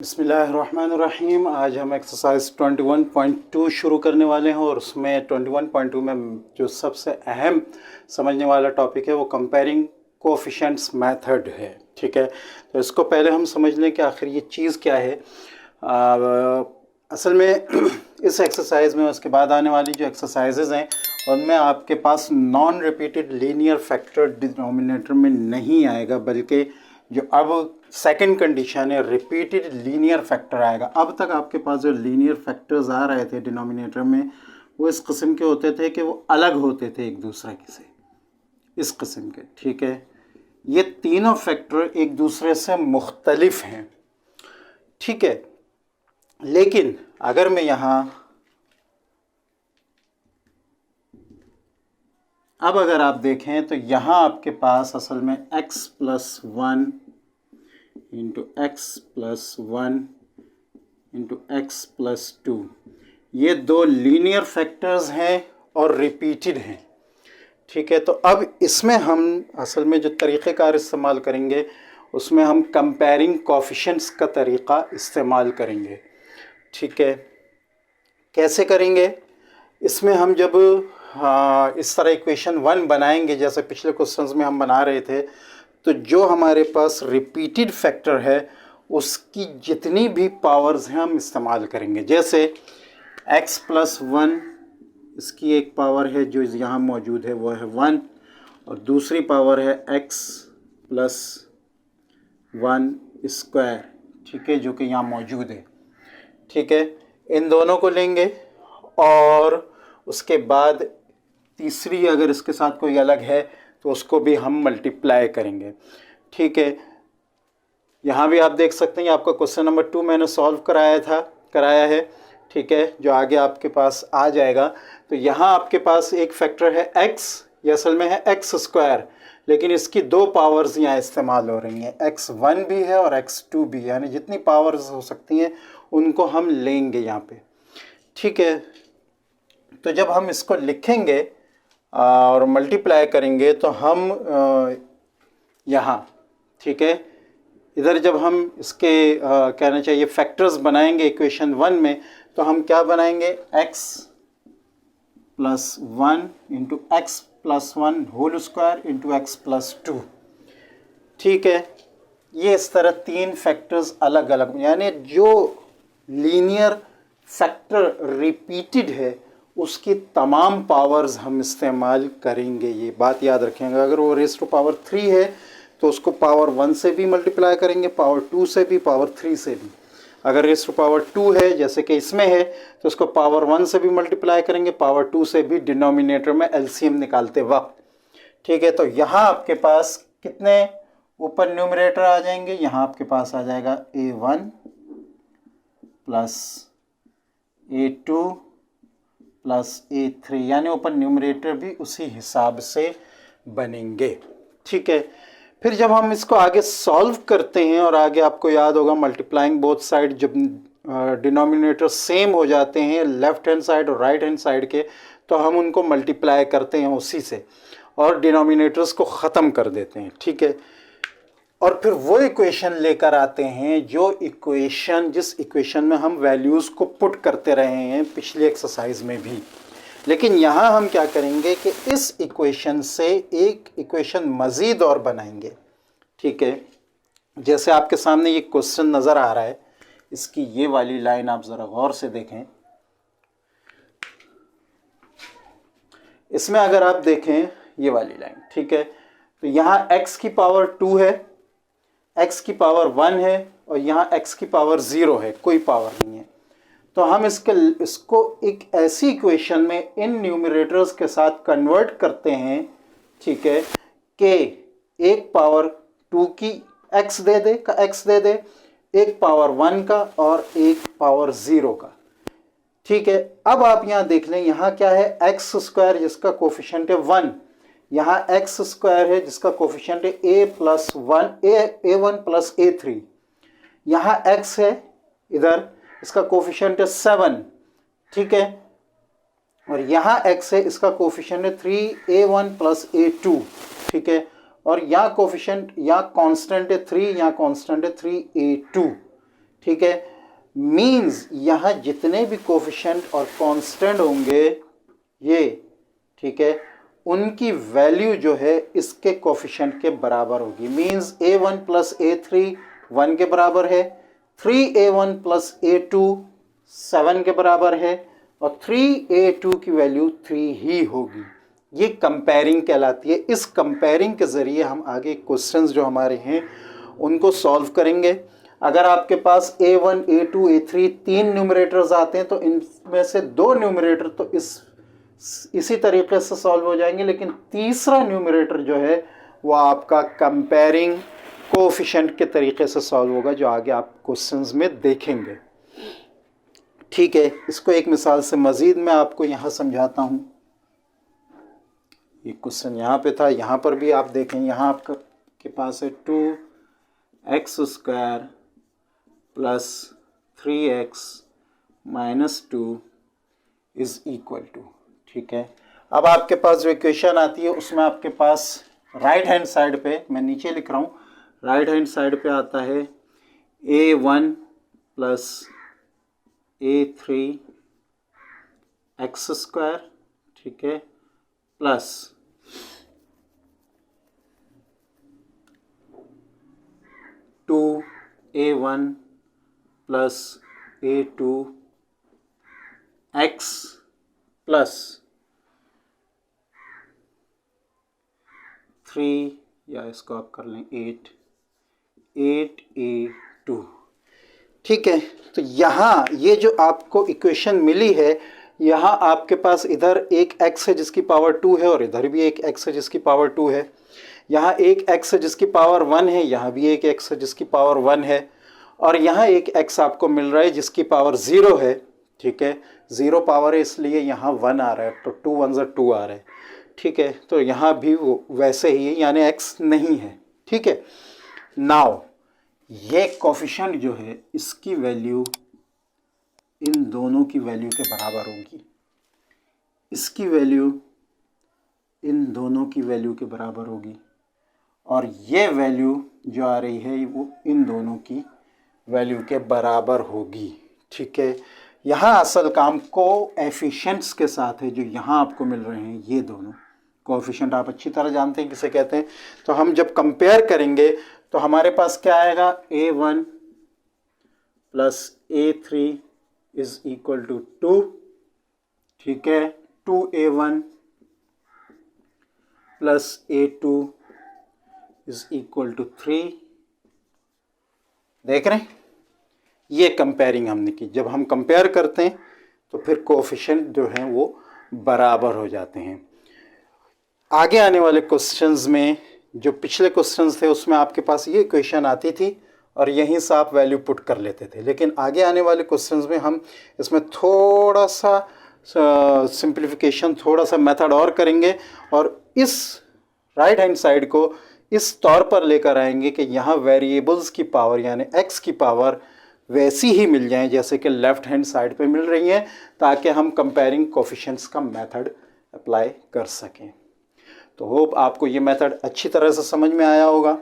बिस्मिल्लाहिर्रहमानिर्रहीम। आज हम एक्सरसाइज 21.2 शुरू करने वाले हैं और उसमें 21.2 में जो सबसे अहम समझने वाला टॉपिक है वो कंपेयरिंग कोएफिशिएंट्स मेथड है। ठीक है, तो इसको पहले हम समझ लें कि आखिर ये चीज़ क्या है। असल में इस एक्सरसाइज में उसके बाद आने वाली जो एक्सरसाइजेज़ हैं उनमें आपके पास non repeated linear factor denominator में नहीं आएगा, बल्कि जो अब सेकंड कंडीशन है रिपीटेड लीनियर फैक्टर आएगा। अब तक आपके पास जो लीनियर फैक्टर्स आ रहे थे डिनोमिनेटर में वो इस किस्म के होते थे कि वो अलग होते थे एक दूसरे से, इस किस्म के। ठीक है, ये तीनों फैक्टर एक दूसरे से मुख्तलिफ हैं। ठीक है, लेकिन अगर मैं यहाँ अब अगर आप देखें तो यहाँ आपके पास असल में x+1 into x+1 into x+2 ये दो लीनियर फैक्टर्स हैं और रिपीटेड हैं। ठीक है, तो अब इसमें हम असल में जो तरीक़ेकार इस्तेमाल करेंगे उसमें हम कंपेयरिंग कोएफिशिएंट्स का तरीक़ा इस्तेमाल करेंगे। ठीक है, कैसे करेंगे? इसमें हम जब इस तरह इक्वेशन 1 बनाएंगे जैसे पिछले क्वेश्चंस में हम बना रहे थे, तो जो हमारे पास रिपीटेड फैक्टर है उसकी जितनी भी पावर्स हैं हम इस्तेमाल करेंगे। जैसे x+1 इसकी एक पावर है जो यहाँ मौजूद है वो है 1, और दूसरी पावर है x+1 स्क्वायर। ठीक है, जो कि यहाँ मौजूद है। ठीक है, इन दोनों को लेंगे और उसके बाद तीसरी अगर इसके साथ कोई अलग है तो उसको भी हम मल्टीप्लाई करेंगे। ठीक है, यहाँ भी आप देख सकते हैं आपका क्वेश्चन नंबर 2 मैंने सॉल्व कराया है। ठीक है, जो आगे आपके पास आ जाएगा। तो यहाँ आपके पास एक फैक्टर है x, ये असल में है x², लेकिन इसकी दो पावर्स यहाँ इस्तेमाल हो रही हैं, x1 भी है और x2 भी, यानी जितनी पावर्स हो सकती हैं उनको हम लेंगे यहाँ पे। ठीक है, तो जब हम इसको लिखेंगे और मल्टीप्लाई करेंगे तो हम यहाँ, ठीक है, इधर जब हम इसके कहना चाहिए फैक्टर्स बनाएंगे इक्वेशन 1 में, तो हम क्या बनाएंगे x+1 into x+1 whole square into x+2। ठीक है, ये इस तरह तीन फैक्टर्स अलग अलग, यानी जो लीनियर फैक्टर रिपीटेड है उसकी तमाम पावर्स हम इस्तेमाल करेंगे। ये बात याद रखेंगे। अगर वो रेज़ टू पावर 3 है तो उसको पावर 1 से भी मल्टीप्लाई करेंगे, पावर 2 से भी, पावर 3 से भी। अगर रेज़ टू पावर 2 है जैसे कि इसमें है तो उसको पावर 1 से भी मल्टीप्लाई करेंगे, पावर 2 से भी, डिनोमिनेटर में एलसीएम निकालते वक्त। ठीक है, तो यहाँ आपके पास कितने ऊपर न्यूमरेटर आ जाएंगे? यहाँ आपके पास आ जाएगा a1 plus a2 plus a3, यानी ऊपर न्यूमरेटर भी उसी हिसाब से बनेंगे। ठीक है, फिर जब हम इसको आगे सॉल्व करते हैं और आगे आपको याद होगा मल्टीप्लाइंग बोथ साइड, जब डिनोमिनेटर सेम हो जाते हैं लेफ्ट हैंड साइड और राइट हैंड साइड के, तो हम उनको मल्टीप्लाई करते हैं उसी से और डिनोमिनेटर्स को ख़त्म कर देते हैं। ठीक है, और फिर वो इक्वेशन लेकर आते हैं जिस इक्वेशन में हम वैल्यूज़ को पुट करते रहे हैं पिछली एक्सरसाइज में भी। लेकिन यहाँ हम क्या करेंगे कि इस इक्वेशन से एक इक्वेशन मज़ीद और बनाएंगे। ठीक है, जैसे आपके सामने ये क्वेश्चन नज़र आ रहा है, इसकी ये वाली लाइन आप ज़रा गौर से देखें। इसमें अगर आप देखें ये वाली लाइन, ठीक है, तो यहाँ x की पावर 2 है, x की पावर 1 है और यहाँ x की पावर 0 है, कोई पावर नहीं है। तो हम इसको एक ऐसी इक्वेशन में इन न्यूमरेटर्स के साथ कन्वर्ट करते हैं, ठीक है, कि एक पावर 2 की x दे दे, एक पावर 1 का और एक पावर 0 का। ठीक है, अब आप यहाँ देख लें, यहाँ क्या है x² जिसका कोफिशिएंट है 1, यहाँ x² है जिसका कोफिशिएंट है a1 प्लस a3, यहाँ x है इधर, इसका कोफिशिएंट है 7। ठीक है, और यहाँ x है, इसका कोफिशिएंट है 3a1 प्लस a2। ठीक है, और यहाँ कोफिशिएंट, यहाँ कांस्टेंट है 3, यहाँ कांस्टेंट है 3a2। ठीक है, मीन्स यहाँ जितने भी कोफिशिएंट और कांस्टेंट होंगे ये, ठीक है, उनकी वैल्यू जो है इसके कोफिशिएंट के बराबर होगी। मीन्स a1 प्लस a3 1 के बराबर है, 3a1 प्लस a2 7 के बराबर है, और 3a2 की वैल्यू 3 ही होगी। ये कंपेयरिंग कहलाती है। इस कंपेयरिंग के ज़रिए हम आगे क्वेश्चंस जो हमारे हैं उनको सॉल्व करेंगे। अगर आपके पास a1, a2, a3 तीन न्यूमरेटर्स आते हैं तो इनमें से दो न्यूमरेटर तो इसी तरीके से सॉल्व हो जाएंगे, लेकिन तीसरा न्यूमरेटर जो है वो आपका कंपेयरिंग कोएफिशिएंट के तरीके से सॉल्व होगा, जो आगे आप क्वेश्चंस में देखेंगे। ठीक है, इसको एक मिसाल से मज़ीद मैं आपको यहाँ समझाता हूँ। ये क्वेश्चन यहाँ पे था, यहाँ पर भी आप देखें, यहाँ आपका के पास है 2x² plus 3x minus 2 is equal to, ठीक है। अब आपके पास जो इक्वेशन आती है उसमें आपके पास राइट हैंड साइड पे, मैं नीचे लिख रहा हूँ, राइट हैंड साइड पे आता है a1 प्लस a3 x², ठीक है, plus 2a1 plus a2 x plus 3, या इसको आप कर लें 8a2, ठीक है। तो यहाँ ये जो आपको इक्वेशन मिली है, यहाँ आपके पास इधर एक x है जिसकी पावर 2 है और इधर भी एक x है जिसकी पावर 2 है। यहाँ एक x है जिसकी पावर 1 है, यहाँ भी एक x है जिसकी पावर 1 है, और यहाँ एक x आपको मिल रहा है जिसकी पावर 0 है, ठीक है। 0 पावर है इसलिए यहाँ 1 आ रहा है, तो 2 1 2 आ रहा है, ठीक है। तो यहाँ भी वो वैसे ही है, यानी x नहीं है, ठीक है। नाउ ये कोफिशिएंट जो है इसकी वैल्यू इन दोनों की वैल्यू के बराबर होगी, इसकी वैल्यू इन दोनों की वैल्यू के बराबर होगी, और ये वैल्यू जो आ रही है वो इन दोनों की वैल्यू के बराबर होगी, ठीक है। यहाँ असल काम कोएफिशिएंट्स के साथ है, जो यहाँ आपको मिल रहे हैं ये दोनों कोएफिशिएंट आप अच्छी तरह जानते हैं किसे कहते हैं। तो हम जब कंपेयर करेंगे तो हमारे पास क्या आएगा, a1 plus a3 is equal to 2, ठीक है, 2a1 plus a2 is equal to 3। देख रहे हैं, ये कंपेयरिंग हमने की। जब हम कंपेयर करते हैं तो फिर कोएफिशिएंट जो हैं वो बराबर हो जाते हैं। आगे आने वाले क्वेश्चंस में, जो पिछले क्वेश्चंस थे उसमें आपके पास ये इक्वेशन आती थी और यहीं से आप वैल्यू पुट कर लेते थे, लेकिन आगे आने वाले क्वेश्चंस में हम इसमें थोड़ा सा सिंप्लीफिकेशन, थोड़ा सा मेथड और करेंगे, और इस राइट हैंड साइड को इस तौर पर लेकर आएंगे कि यहाँ वेरिएबल्स की पावर यानी x की पावर वैसी ही मिल जाए जैसे कि लेफ़्ट हैंड साइड पे मिल रही हैं, ताकि हम कंपेयरिंग कोएफिशिएंट्स का मेथड अप्लाई कर सकें। तो होप आपको ये मेथड अच्छी तरह से समझ में आया होगा।